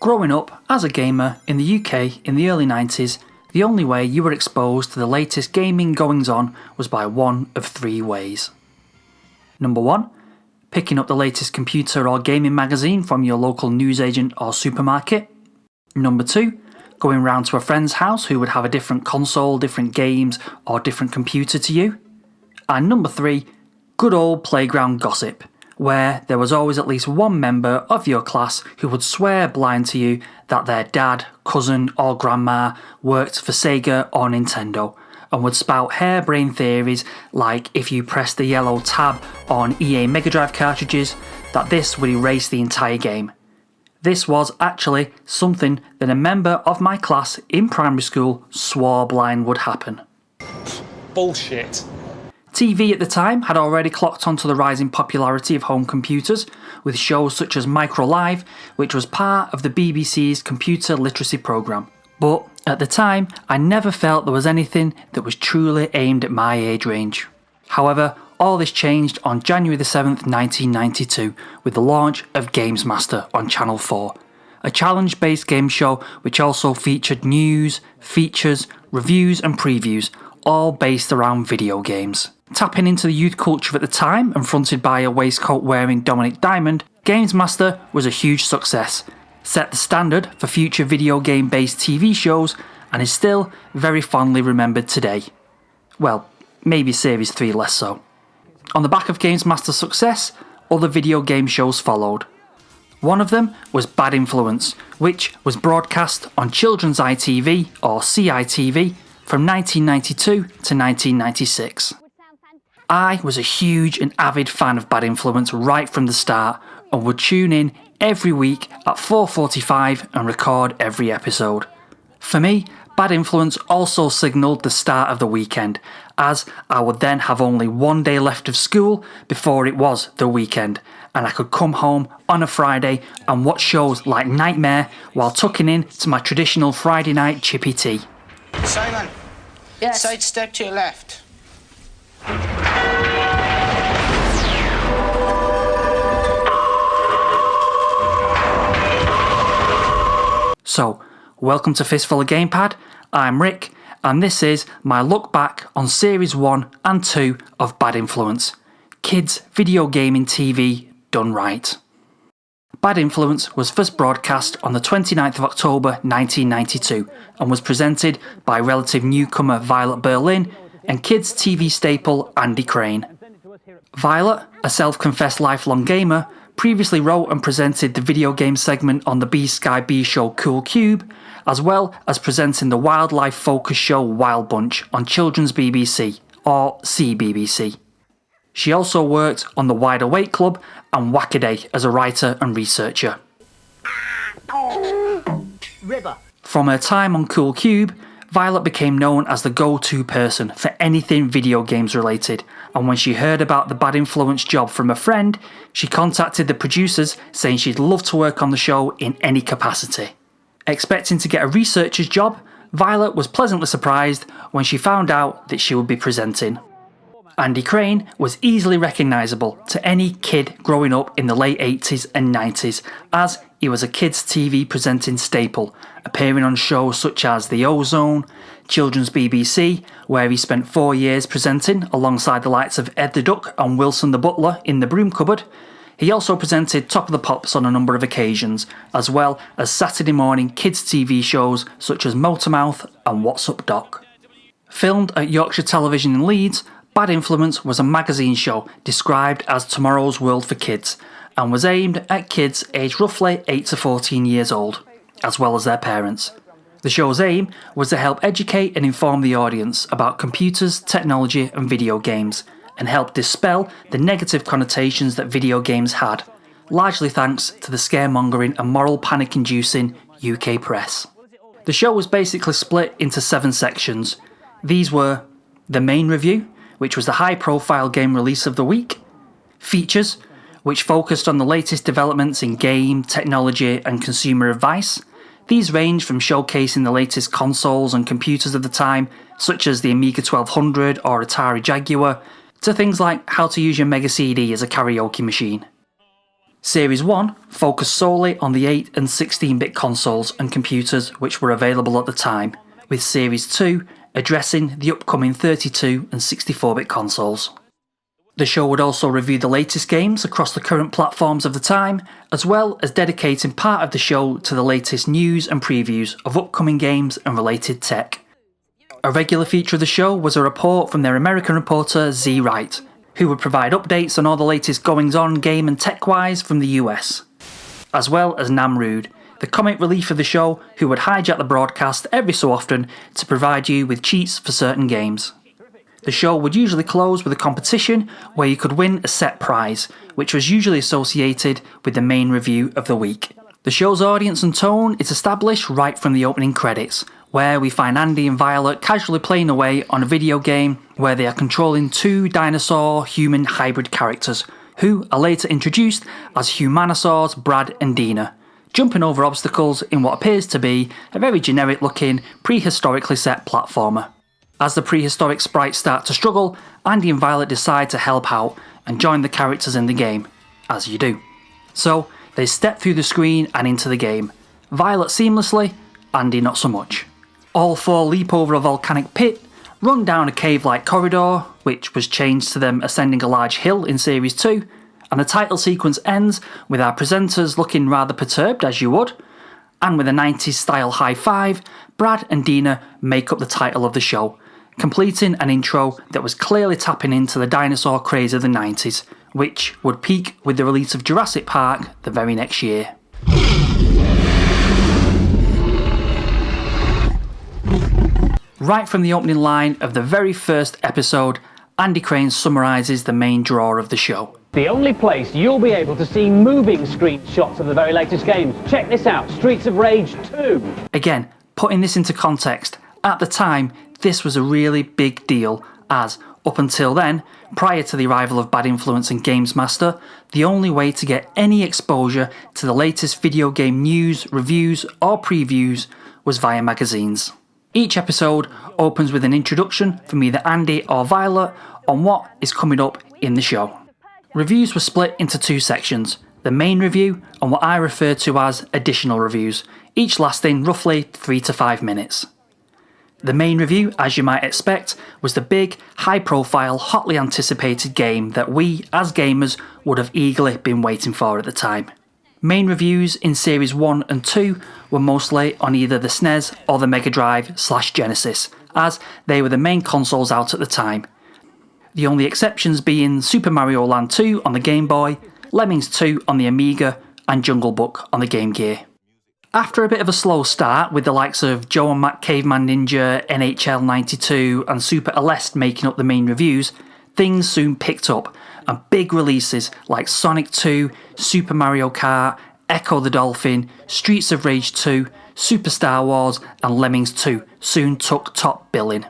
Growing up as a gamer in the UK in the early 90s, the only way you were exposed to the latest gaming goings-on was by one of three ways. Number 1, picking up the latest computer or gaming magazine from your local newsagent or supermarket. Number 2, going round to a friend's house who would have a different console, different games, or different computer to you. And number 3, good old playground gossip, where there was always at least one member of your class who would swear blind to you that their dad, cousin or grandma worked for Sega or Nintendo, and would spout harebrained theories like if you press the yellow tab on EA Mega Drive cartridges, that this would erase the entire game. This was actually something that a member of my class in primary school swore blind would happen. Bullshit. TV at the time had already clocked onto the rising popularity of home computers, with shows such as Micro Live, which was part of the BBC's computer literacy programme. But at the time, I never felt there was anything that was truly aimed at my age range. However, all this changed on January the 7th, 1992, with the launch of Games Master on Channel 4, a challenge-based game show which also featured news, features, reviews and previews, all based around video games. Tapping into the youth culture at the time and fronted by a waistcoat-wearing Dominic Diamond, Games Master was a huge success, set the standard for future video game-based TV shows, and is still very fondly remembered today. Well, maybe Series 3 less so. On the back of Games Master's success, other video game shows followed. One of them was Bad Influence, which was broadcast on Children's ITV, or CITV, from 1992 to 1996. I was a huge and avid fan of Bad Influence right from the start and would tune in every week at 4:45 and record every episode. For me, Bad Influence also signalled the start of the weekend, as I would then have only one day left of school before it was the weekend, and I could come home on a Friday and watch shows like Nightmare while tucking in to my traditional Friday night chippy tea. Simon. Yes. Side step to your left. So, welcome to Fistful of Gamepad. I'm Rick, and this is my look back on Series 1 and 2 of Bad Influence. Kids video gaming TV done right. Bad Influence was first broadcast on the 29th of October 1992 and was presented by relative newcomer Violet Berlin and kids TV staple Andy Crane. Violet, a self-confessed lifelong gamer, previously wrote and presented the video game segment on the B-Sky B show Cool Cube, as well as presenting the wildlife focus show Wild Bunch on Children's BBC, or CBBC. She also worked on the Wide Awake Club and Wackaday as a writer and researcher. River. From her time on Cool Cube, Violet became known as the go-to person for anything video games related, and when she heard about the Bad Influence job from a friend, she contacted the producers saying she'd love to work on the show in any capacity. Expecting to get a researcher's job, Violet was pleasantly surprised when she found out that she would be presenting. Andy Crane was easily recognisable to any kid growing up in the late 80s and 90s, as he was a kids' TV presenting staple, appearing on shows such as The Ozone, Children's BBC, where he spent 4 years presenting alongside the likes of Ed the Duck and Wilson the Butler in The Broom Cupboard. He also presented Top of the Pops on a number of occasions, as well as Saturday morning kids' TV shows such as Motormouth and What's Up Doc. Filmed at Yorkshire Television in Leeds, Bad Influence was a magazine show described as Tomorrow's World for Kids, and was aimed at kids aged roughly 8 to 14 years old, as well as their parents. The show's aim was to help educate and inform the audience about computers, technology and video games, and help dispel the negative connotations that video games had, largely thanks to the scaremongering and moral panic-inducing UK press. The show was basically split into 7 sections. These were the main review, which was the high-profile game release of the week, features, which focused on the latest developments in game, technology and consumer advice. These range from showcasing the latest consoles and computers of the time, such as the Amiga 1200 or Atari Jaguar, to things like how to use your Mega CD as a karaoke machine. Series 1 focused solely on the 8 and 16-bit consoles and computers which were available at the time, with Series 2 addressing the upcoming 32 and 64-bit consoles. The show would also review the latest games across the current platforms of the time, as well as dedicating part of the show to the latest news and previews of upcoming games and related tech. A regular feature of the show was a report from their American reporter Z Wright, who would provide updates on all the latest goings-on game and tech-wise from the US, as well as Namrood, the comic relief of the show who would hijack the broadcast every so often to provide you with cheats for certain games. The show would usually close with a competition where you could win a set prize, which was usually associated with the main review of the week. The show's audience and tone is established right from the opening credits, where we find Andy and Violet casually playing away on a video game where they are controlling two dinosaur-human hybrid characters, who are later introduced as Humanosaurs Brad and Dina, jumping over obstacles in what appears to be a very generic-looking, prehistorically set platformer. As the prehistoric sprites start to struggle, Andy and Violet decide to help out and join the characters in the game, as you do. So, they step through the screen and into the game. Violet seamlessly, Andy not so much. All four leap over a volcanic pit, run down a cave-like corridor, which was changed to them ascending a large hill in Series 2, and the title sequence ends with our presenters looking rather perturbed, as you would, and with a 90s style high five, Brad and Dina make up the title of the show, completing an intro that was clearly tapping into the dinosaur craze of the 90s, which would peak with the release of Jurassic Park the very next year. Right from the opening line of the very first episode, Andy Crane summarises the main draw of the show. The only place you'll be able to see moving screenshots of the very latest games. Check this out, Streets of Rage 2. Again, putting this into context, at the time, this was a really big deal, as, up until then, prior to the arrival of Bad Influence and Games Master, the only way to get any exposure to the latest video game news, reviews, or previews was via magazines. Each episode opens with an introduction from either Andy or Violet on what is coming up in the show. Reviews were split into two sections, the main review and what I refer to as additional reviews, each lasting roughly 3 to 5 minutes. The main review, as you might expect, was the big, high-profile, hotly anticipated game that we, as gamers, would have eagerly been waiting for at the time. Main reviews in Series 1 and 2 were mostly on either the SNES or the Mega Drive/Genesis, as they were the main consoles out at the time. The only exceptions being Super Mario Land 2 on the Game Boy, Lemmings 2 on the Amiga, and Jungle Book on the Game Gear. After a bit of a slow start, with the likes of Joe and Matt Caveman Ninja, NHL 92 and Super Aleste making up the main reviews, things soon picked up, and big releases like Sonic 2, Super Mario Kart, Echo the Dolphin, Streets of Rage 2, Super Star Wars and Lemmings 2 soon took top billing.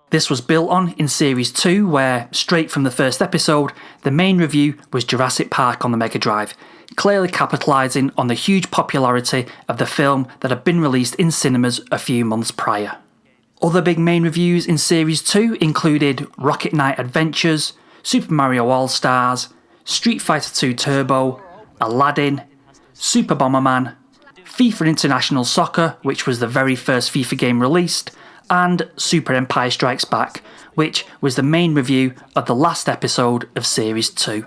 This was built on in Series 2 where, straight from the first episode, the main review was Jurassic Park on the Mega Drive, clearly capitalising on the huge popularity of the film that had been released in cinemas a few months prior. Other big main reviews in Series 2 included Rocket Knight Adventures, Super Mario All-Stars, Street Fighter 2 Turbo, Aladdin, Super Bomberman, FIFA International Soccer, which was the very first FIFA game released, and Super Empire Strikes Back, which was the main review of the last episode of Series 2.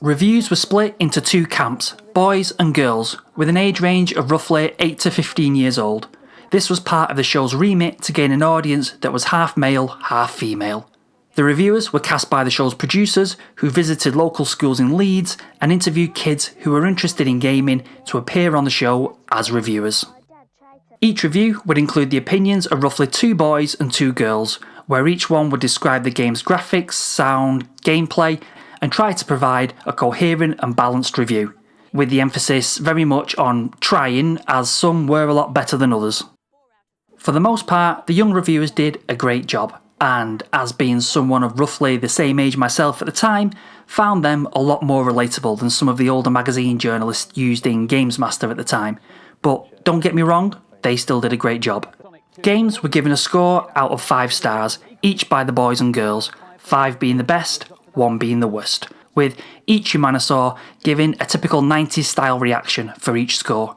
Reviews were split into two camps, boys and girls, with an age range of roughly 8 to 15 years old. This was part of the show's remit to gain an audience that was half male, half female. The reviewers were cast by the show's producers, who visited local schools in Leeds and interviewed kids who were interested in gaming to appear on the show as reviewers. Each review would include the opinions of roughly 2 boys and 2 girls, where each one would describe the game's graphics, sound, gameplay, and try to provide a coherent and balanced review, with the emphasis very much on trying, as some were a lot better than others. For the most part, the young reviewers did a great job, and as being someone of roughly the same age myself at the time, found them a lot more relatable than some of the older magazine journalists used in Games Master at the time. But don't get me wrong, they still did a great job. Games were given a score out of 5 stars, each by the boys and girls, 5 being the best, 1 being the worst, with each Humanosaur giving a typical 90s style reaction for each score.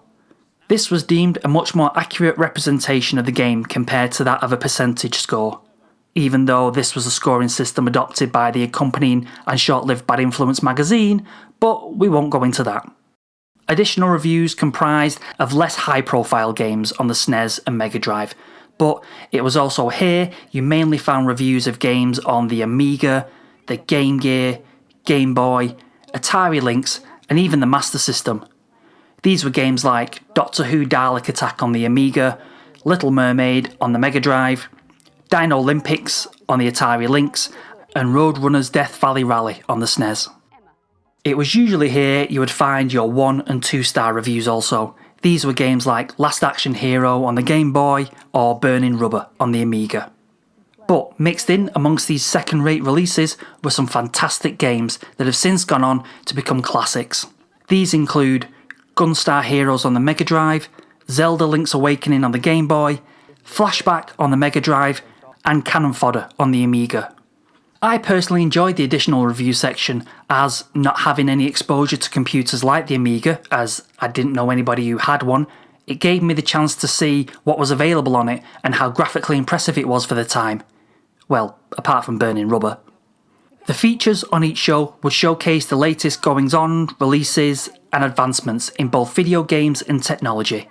This was deemed a much more accurate representation of the game compared to that of a percentage score, even though this was a scoring system adopted by the accompanying and short-lived Bad Influence magazine, but we won't go into that. Additional reviews comprised of less high-profile games on the SNES and Mega Drive, but it was also here you mainly found reviews of games on the Amiga, the Game Gear, Game Boy, Atari Lynx, and even the Master System. These were games like Doctor Who Dalek Attack on the Amiga, Little Mermaid on the Mega Drive, Dino Olympics on the Atari Lynx, and Roadrunner's Death Valley Rally on the SNES. It was usually here you would find your 1 and 2 star reviews also. These were games like Last Action Hero on the Game Boy or Burning Rubber on the Amiga. But mixed in amongst these second-rate releases were some fantastic games that have since gone on to become classics. These include Gunstar Heroes on the Mega Drive, Zelda Link's Awakening on the Game Boy, Flashback on the Mega Drive, and Cannon Fodder on the Amiga. I personally enjoyed the additional review section, as not having any exposure to computers like the Amiga, as I didn't know anybody who had one, it gave me the chance to see what was available on it and how graphically impressive it was for the time. Well, apart from Burning Rubber. The features on each show would showcase the latest goings-on, releases, and advancements in both video games and technology.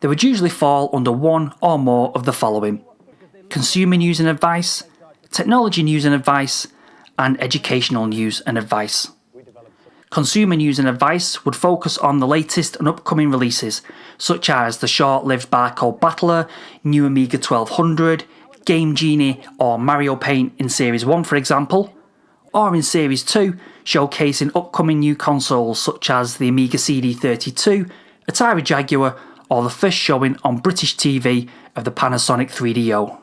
They would usually fall under one or more of the following: consumer news and advice, technology news and advice, and educational news and advice. Consumer news and advice would focus on the latest and upcoming releases, such as the short-lived Barcode Battler, new Amiga 1200, Game Genie or Mario Paint in Series 1 for example, or in Series 2, showcasing upcoming new consoles such as the Amiga CD32, Atari Jaguar, or the first showing on British TV of the Panasonic 3DO.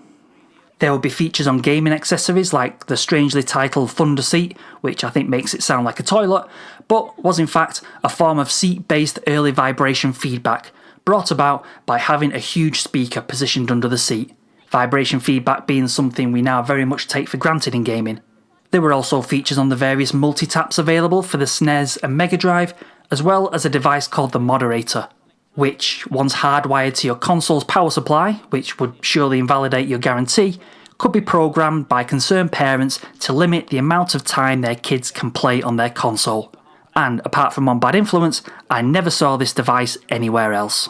There will be features on gaming accessories like the strangely titled Thunder Seat, which I think makes it sound like a toilet, but was in fact a form of seat-based early vibration feedback, brought about by having a huge speaker positioned under the seat. Vibration feedback being something we now very much take for granted in gaming. There were also features on the various multi-taps available for the SNES and Mega Drive, as well as a device called the Moderator, which, once hardwired to your console's power supply, which would surely invalidate your guarantee, could be programmed by concerned parents to limit the amount of time their kids can play on their console. And apart from on Bad Influence, I never saw this device anywhere else.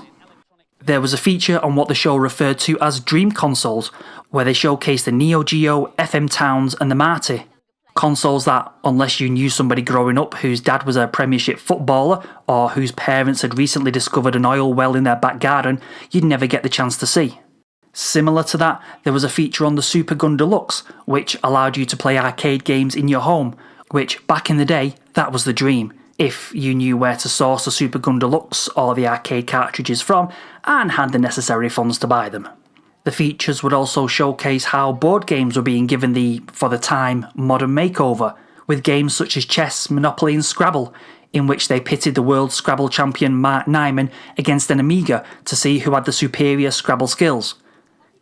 There was a feature on what the show referred to as Dream Consoles, where they showcased the Neo Geo, FM Towns and the Marty. Consoles that, unless you knew somebody growing up whose dad was a Premiership footballer or whose parents had recently discovered an oil well in their back garden, you'd never get the chance to see. Similar to that, there was a feature on the Super Gun Deluxe, which allowed you to play arcade games in your home, which, back in the day, that was the dream, if you knew where to source the Super Gun Deluxe or the arcade cartridges from, and had the necessary funds to buy them. The features would also showcase how board games were being given the, for the time, modern makeover, with games such as chess, Monopoly and Scrabble, in which they pitted the world Scrabble champion Mark Nyman against an Amiga to see who had the superior Scrabble skills.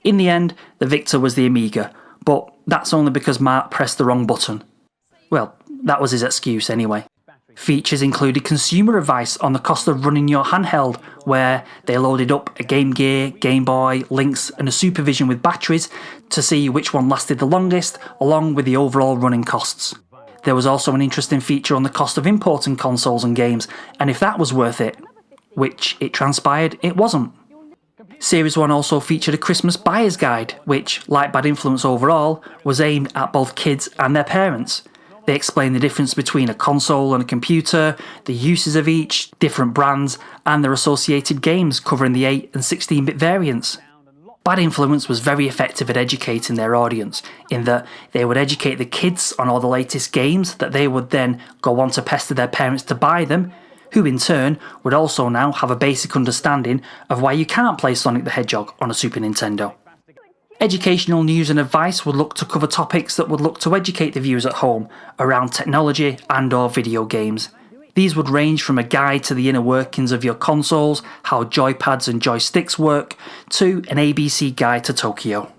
In the end, the victor was the Amiga, but that's only because Mark pressed the wrong button. Well, that was his excuse anyway. Features included consumer advice on the cost of running your handheld, where they loaded up a Game Gear, Game Boy, Lynx and a Supervision with batteries to see which one lasted the longest, along with the overall running costs. There was also an interesting feature on the cost of importing consoles and games, and if that was worth it, which it transpired it wasn't. Series 1 also featured a Christmas buyer's guide, which, like Bad Influence overall, was aimed at both kids and their parents. They explain the difference between a console and a computer, the uses of each, different brands, and their associated games covering the 8 and 16-bit variants. Bad Influence was very effective at educating their audience, in that they would educate the kids on all the latest games that they would then go on to pester their parents to buy them, who in turn would also now have a basic understanding of why you can't play Sonic the Hedgehog on a Super Nintendo. Educational news and advice would look to cover topics that would look to educate the viewers at home around technology and or video games. These would range from a guide to the inner workings of your consoles, how joypads and joysticks work, to an ABC guide to Tokyo.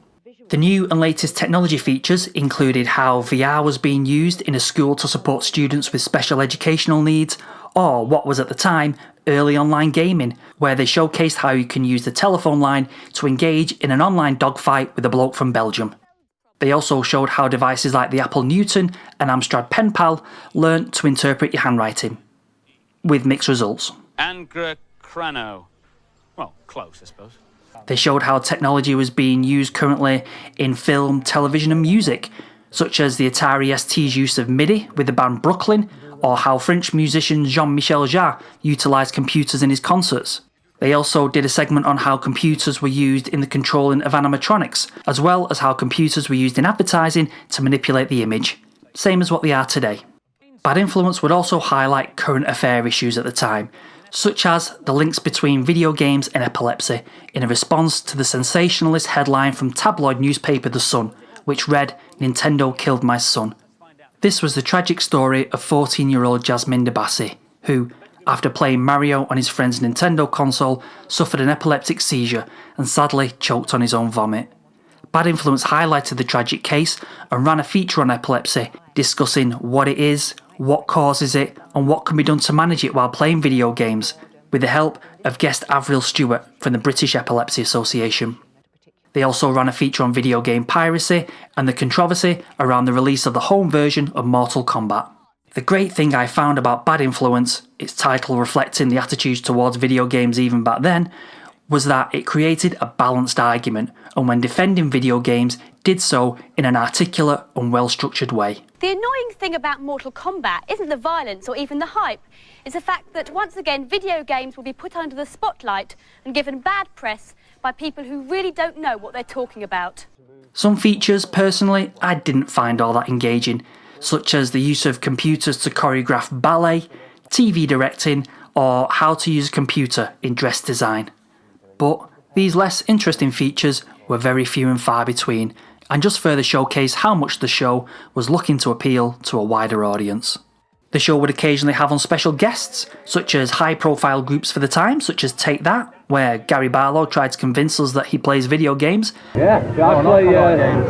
The new and latest technology features included how VR was being used in a school to support students with special educational needs, or what was at the time early online gaming, where they showcased how you can use the telephone line to engage in an online dogfight with a bloke from Belgium. They also showed how devices like the Apple Newton and Amstrad Pen Pal learnt to interpret your handwriting, with mixed results. Angra Crano. Well, close, I suppose. They showed how technology was being used currently in film, television and music, such as the Atari ST's use of MIDI with the band Brooklyn, or how French musician Jean-Michel Jarre utilised computers in his concerts. They also did a segment on how computers were used in the controlling of animatronics, as well as how computers were used in advertising to manipulate the image, same as what they are today. Bad Influence would also highlight current affair issues at the time, such as the links between video games and epilepsy, in a response to the sensationalist headline from tabloid newspaper The Sun, which read, "Nintendo killed my son." This was the tragic story of 14-year-old Jasmine Debassi, who, after playing Mario on his friend's Nintendo console, suffered an epileptic seizure and sadly choked on his own vomit. Bad Influence highlighted the tragic case and ran a feature on epilepsy, discussing what it is, what causes it, and what can be done to manage it while playing video games, with the help of guest Avril Stewart from the British Epilepsy Association. They also ran a feature on video game piracy and the controversy around the release of the home version of Mortal Kombat. The great thing I found about Bad Influence, its title reflecting the attitudes towards video games even back then, was that it created a balanced argument, and when defending video games, did so in an articulate and well-structured way. The annoying thing about Mortal Kombat isn't the violence or even the hype. It's the fact that once again video games will be put under the spotlight and given bad press by people who really don't know what they're talking about. Some features, personally, I didn't find all that engaging, such as the use of computers to choreograph ballet, TV directing, or how to use a computer in dress design. But these less interesting features were very few and far between, and just further showcase how much the show was looking to appeal to a wider audience. The show would occasionally have on special guests, such as high-profile groups for the time, such as Take That, where Gary Barlow tried to convince us that he plays video games. Yeah,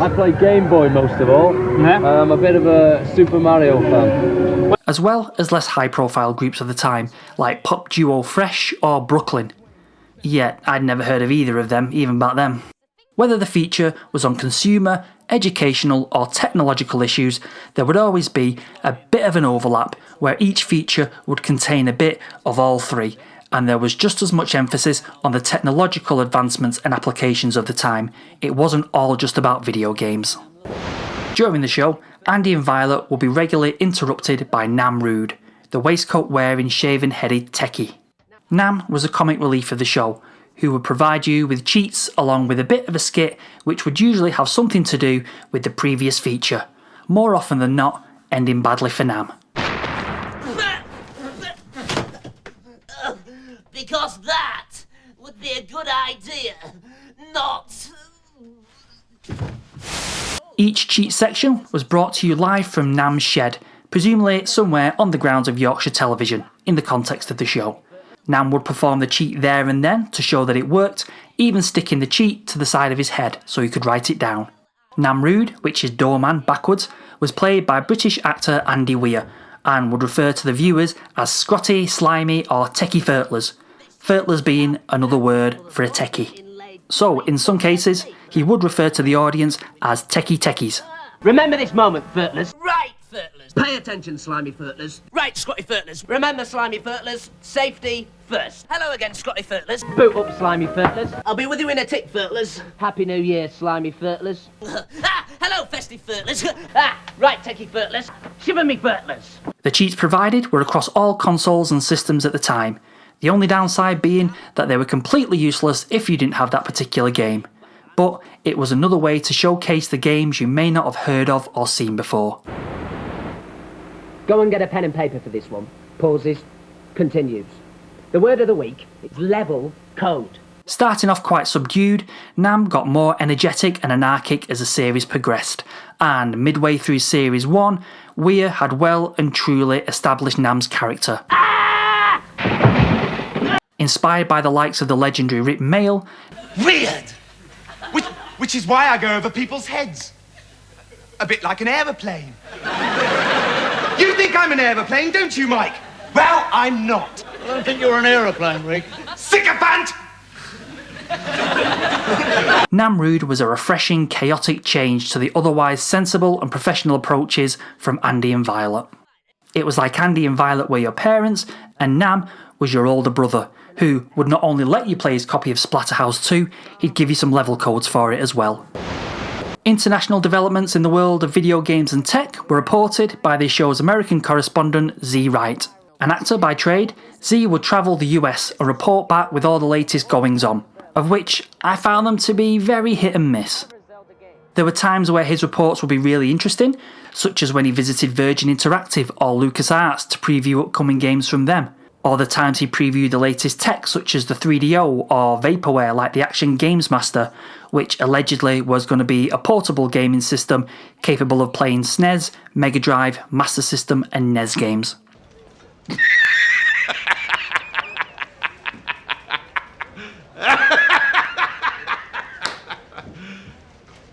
I play Game Boy most of all. Yeah. I'm a bit of a Super Mario fan. As well as less high-profile groups of the time, like pop duo Fresh or Brooklyn. Yet I'd never heard of either of them, even back then. Whether the feature was on consumer, educational or technological issues, there would always be a bit of an overlap where each feature would contain a bit of all three, and there was just as much emphasis on the technological advancements and applications of the time. It wasn't all just about video games. During the show, Andy and Violet will be regularly interrupted by Nam Rude, the waistcoat-wearing, shaven-headed techie. Nam was a comic relief of the show, who would provide you with cheats along with a bit of a skit which would usually have something to do with the previous feature, more often than not ending badly for Nam. Because that would be a good idea, not... Each cheat section was brought to you live from Nam's shed, presumably somewhere on the grounds of Yorkshire Television, in the context of the show. Nam would perform the cheat there and then to show that it worked, even sticking the cheat to the side of his head so he could write it down. Nam Rude, which is doorman backwards, was played by British actor Andy Weir and would refer to the viewers as Scrotty, Slimy or Techie Furtlers. Furtlers being another word for a techie. So, in some cases, he would refer to the audience as Techie Techies. Remember this moment, Furtlers. Right, Furtlers. Pay attention, Slimy Furtlers. Right, Scotty Furtlers. Remember, Slimy Furtlers, safety first. Hello again, Scotty Furtlers. Boot up, Slimy Furtlers. I'll be with you in a tick, Furtlers. Happy New Year, Slimy Furtlers. Hello, festive Furtlers. Right, Techie Furtlers. Shiver me Furtlers. The cheats provided were across all consoles and systems at the time, the only downside being that they were completely useless if you didn't have that particular game. But it was another way to showcase the games you may not have heard of or seen before. Go and get a pen and paper for this one. Pauses. Continues. The word of the week is level code. Starting off quite subdued, Nam got more energetic and anarchic as the series progressed, and midway through Series 1, Weir had well and truly established Nam's character. Inspired by the likes of the legendary Rip Mail, Weird! which is why I go over people's heads. A bit like an aeroplane. You think I'm an aeroplane, don't you, Mike? Well, I'm not. I don't think you're an aeroplane, Rick. Sycophant! Namruud was a refreshing, chaotic change to the otherwise sensible and professional approaches from Andy and Violet. It was like Andy and Violet were your parents, and Nam was your older brother, who would not only let you play his copy of Splatterhouse 2, he'd give you some level codes for it as well. International developments in the world of video games and tech were reported by the show's American correspondent Z Wright. An actor by trade, Z would travel the US and report back with all the latest goings-on, of which I found them to be very hit and miss. There were times where his reports would be really interesting, such as when he visited Virgin Interactive or LucasArts to preview upcoming games from them, or the times he previewed the latest tech such as the 3DO or Vaporware like the Action Games Master, which allegedly was going to be a portable gaming system capable of playing SNES, Mega Drive, Master System and NES games.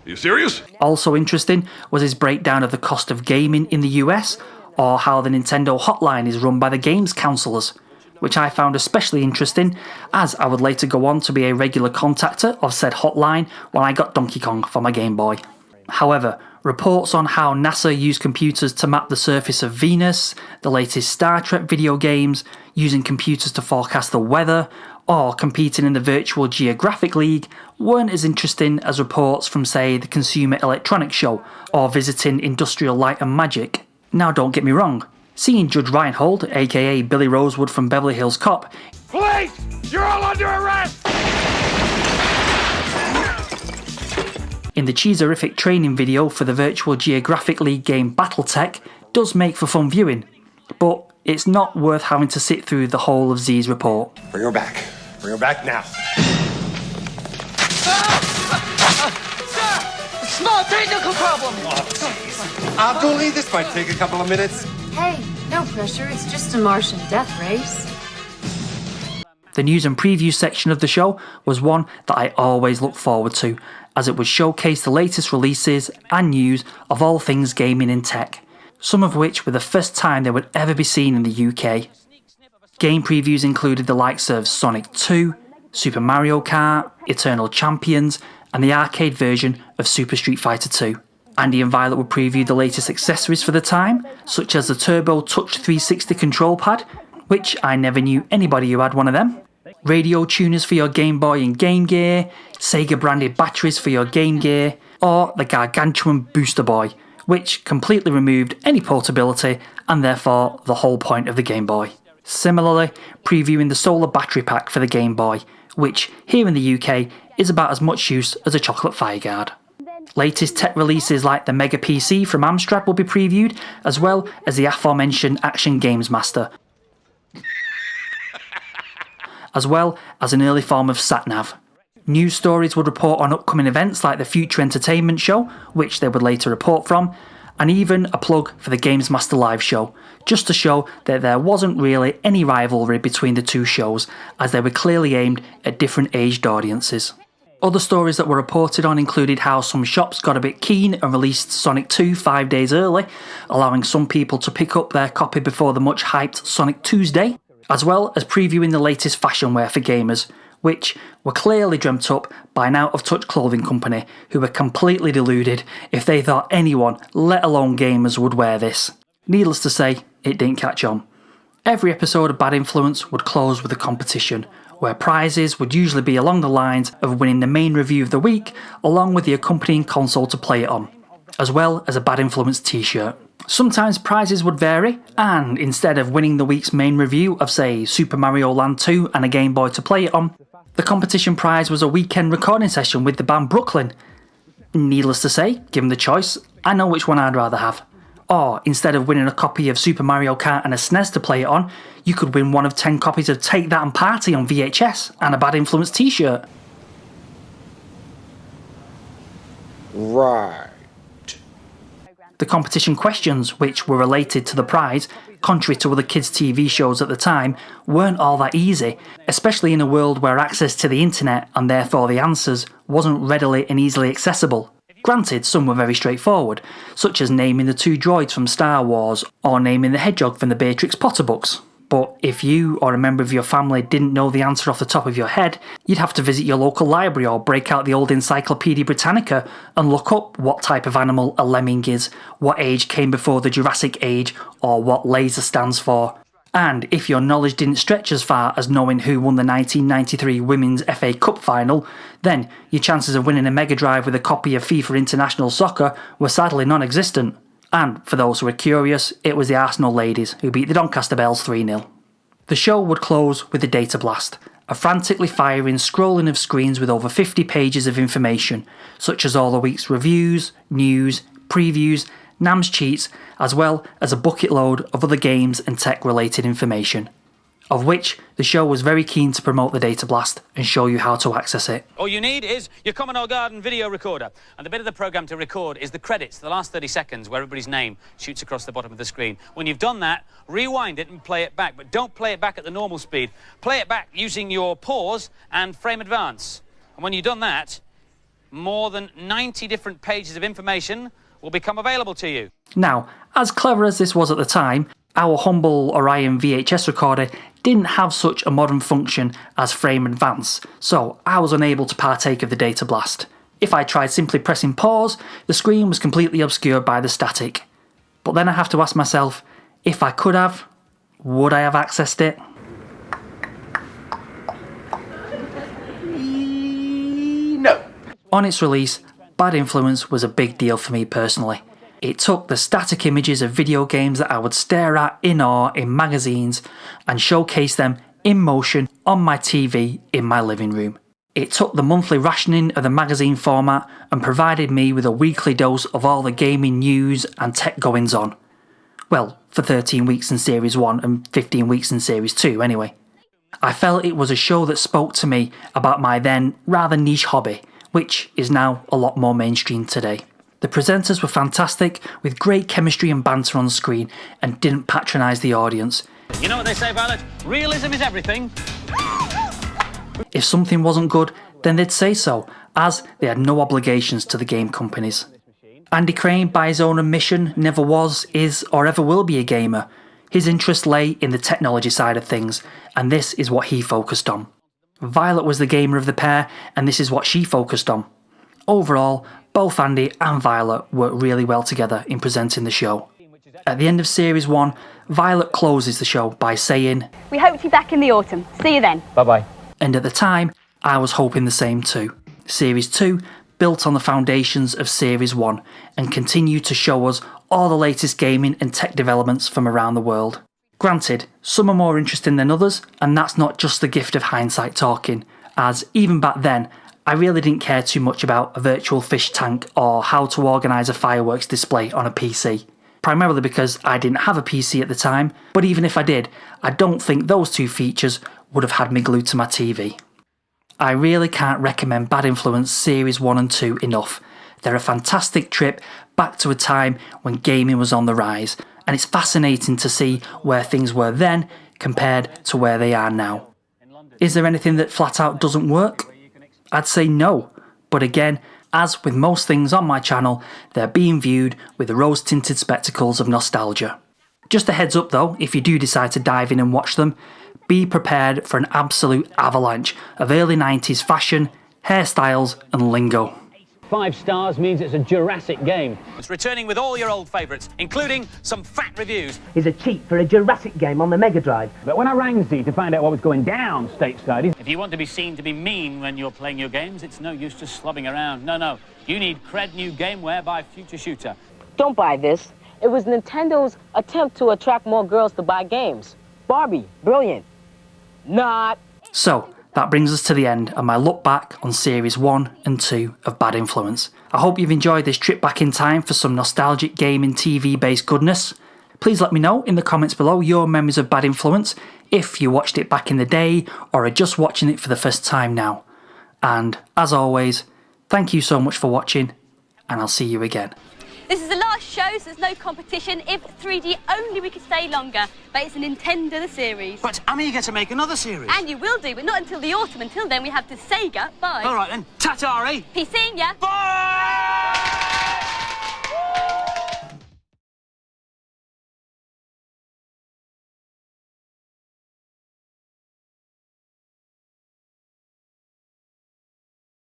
You serious? Also interesting was his breakdown of the cost of gaming in the US, or how the Nintendo hotline is run by the games counsellors, which I found especially interesting as I would later go on to be a regular contactor of said hotline when I got Donkey Kong for my Game Boy. However, reports on how NASA used computers to map the surface of Venus, the latest Star Trek video games, using computers to forecast the weather, or competing in the Virtual Geographic League weren't as interesting as reports from, say, the Consumer Electronics Show or visiting Industrial Light and Magic. Now don't get me wrong, seeing Judge Reinhold, aka Billy Rosewood from Beverly Hills Cop, Police! You're all under arrest! in the cheeserific training video for the Virtual Geographic League game Battletech does make for fun viewing, but it's not worth having to sit through the whole of Z's report. Bring her back. Bring her back now. Small technical problem. Abdul, this might take a couple of minutes. Hey, no pressure. It's just a Martian death race. The news and preview section of the show was one that I always look forward to, as it would showcase the latest releases and news of all things gaming and tech, some of which were the first time they would ever be seen in the UK. Game previews included the likes of Sonic 2, Super Mario Kart, Eternal Champions, and the arcade version of Super Street Fighter 2. Andy and Violet would preview the latest accessories for the time, such as the Turbo Touch 360 control pad, which I never knew anybody who had one of them, radio tuners for your Game Boy and Game Gear, Sega branded batteries for your Game Gear, or the gargantuan Booster Boy, which completely removed any portability and therefore the whole point of the Game Boy. Similarly, previewing the solar battery pack for the Game Boy, which here in the UK is about as much use as a chocolate Fireguard. Latest tech releases like the Mega PC from Amstrad will be previewed, as well as the aforementioned Action Games Master, as well as an early form of SatNav. News stories would report on upcoming events like the Future Entertainment Show, which they would later report from, and even a plug for the Games Master Live show, just to show that there wasn't really any rivalry between the two shows, as they were clearly aimed at different aged audiences. Other stories that were reported on included how some shops got a bit keen and released Sonic 2 5 days early, allowing some people to pick up their copy before the much hyped Sonic Tuesday, as well as previewing the latest fashion wear for gamers, which were clearly dreamt up by an out-of-touch clothing company who were completely deluded if they thought anyone, let alone gamers, would wear this. Needless to say, it didn't catch on. Every episode of Bad Influence would close with a competition, where prizes would usually be along the lines of winning the main review of the week along with the accompanying console to play it on, as well as a Bad Influence t-shirt. Sometimes prizes would vary, and instead of winning the week's main review of, say, Super Mario Land 2 and a Game Boy to play it on, the competition prize was a weekend recording session with the band Brooklyn. Needless to say, given the choice, I know which one I'd rather have. Or, instead of winning a copy of Super Mario Kart and a SNES to play it on, you could win one of 10 copies of Take That and Party on VHS and a Bad Influence t-shirt. Right. The competition questions, which were related to the prize, contrary to other kids' TV shows at the time, weren't all that easy, especially in a world where access to the internet, and therefore the answers, wasn't readily and easily accessible. Granted, some were very straightforward, such as naming the 2 droids from Star Wars, or naming the hedgehog from the Beatrix Potter books. But if you or a member of your family didn't know the answer off the top of your head, you'd have to visit your local library or break out the old Encyclopaedia Britannica and look up what type of animal a lemming is, what age came before the Jurassic Age, or what laser stands for. And if your knowledge didn't stretch as far as knowing who won the 1993 Women's FA Cup final, then your chances of winning a Mega Drive with a copy of FIFA International Soccer were sadly non-existent. And, for those who were curious, it was the Arsenal ladies who beat the Doncaster Belles 3-0. The show would close with the Data Blast, a frantically firing scrolling of screens with over 50 pages of information, such as all the week's reviews, news, previews, NAMS cheats, as well as a bucket load of other games and tech-related information. Of which, the show was very keen to promote the Data Blast and show you how to access it. All you need is your Commodore Garden video recorder. And the bit of the programme to record is the credits, the last 30 seconds, where everybody's name shoots across the bottom of the screen. When you've done that, rewind it and play it back. But don't play it back at the normal speed. Play it back using your pause and frame advance. And when you've done that, more than 90 different pages of information will become available to you. Now, as clever as this was at the time, our humble Orion VHS recorder didn't have such a modern function as frame advance, so I was unable to partake of the Data Blast. If I tried simply pressing pause, the screen was completely obscured by the static. But then I have to ask myself, if I could have, would I have accessed it? No. On its release, Bad Influence was a big deal for me personally. It took the static images of video games that I would stare at in awe in magazines and showcase them in motion on my TV in my living room. It took the monthly rationing of the magazine format and provided me with a weekly dose of all the gaming news and tech goings on. Well, for 13 weeks in Series 1 and 15 weeks in Series 2 anyway. I felt it was a show that spoke to me about my then rather niche hobby, which is now a lot more mainstream today. The presenters were fantastic, with great chemistry and banter on screen, and didn't patronise the audience. You know what they say, Violet? Realism is everything. If something wasn't good, then they'd say so, as they had no obligations to the game companies. Andy Crane, by his own admission, never was, is, or ever will be a gamer. His interest lay in the technology side of things, and this is what he focused on. Violet was the gamer of the pair, and this is what she focused on. Overall, both Andy and Violet worked really well together in presenting the show. At the end of Series 1, Violet closes the show by saying, We hope to be back in the autumn. See you then. Bye-bye. And at the time, I was hoping the same too. Series 2 built on the foundations of Series 1 and continued to show us all the latest gaming and tech developments from around the world. Granted, some are more interesting than others, and that's not just the gift of hindsight talking, as even back then, I really didn't care too much about a virtual fish tank or how to organise a fireworks display on a PC. Primarily because I didn't have a PC at the time, but even if I did, I don't think those 2 features would have had me glued to my TV. I really can't recommend Bad Influence Series 1 and 2 enough. They're a fantastic trip back to a time when gaming was on the rise, and it's fascinating to see where things were then compared to where they are now. Is there anything that flat out doesn't work? I'd say no, but again, as with most things on my channel, they're being viewed with the rose-tinted spectacles of nostalgia. Just a heads up though, if you do decide to dive in and watch them, be prepared for an absolute avalanche of early 90s fashion, hairstyles and lingo. 5 stars means it's a Jurassic game. It's returning with all your old favourites, including some fat reviews. Is a cheat for a Jurassic game on the Mega Drive. But when I rang Z to find out what was going down stateside... If you want to be seen to be mean when you're playing your games, it's no use just slobbing around. No. You need Cred New Gameware by Future Shooter. Don't buy this. It was Nintendo's attempt to attract more girls to buy games. Barbie, brilliant. Not. So, that brings us to the end of my look back on Series 1 and 2 of Bad Influence. I hope you've enjoyed this trip back in time for some nostalgic gaming TV-based goodness. Please let me know in the comments below your memories of Bad Influence, if you watched it back in the day or are just watching it for the first time now. And, as always, thank you so much for watching, and I'll see you again. This is the last shows, there's no competition. If 3D only we could stay longer. But it's a Nintendo the series. But I'm eager to make another series. And you will do, but not until the autumn. Until then, we have the Sega. Bye. All right, then. Ta-ta, eh? Peace in, yeah? Bye!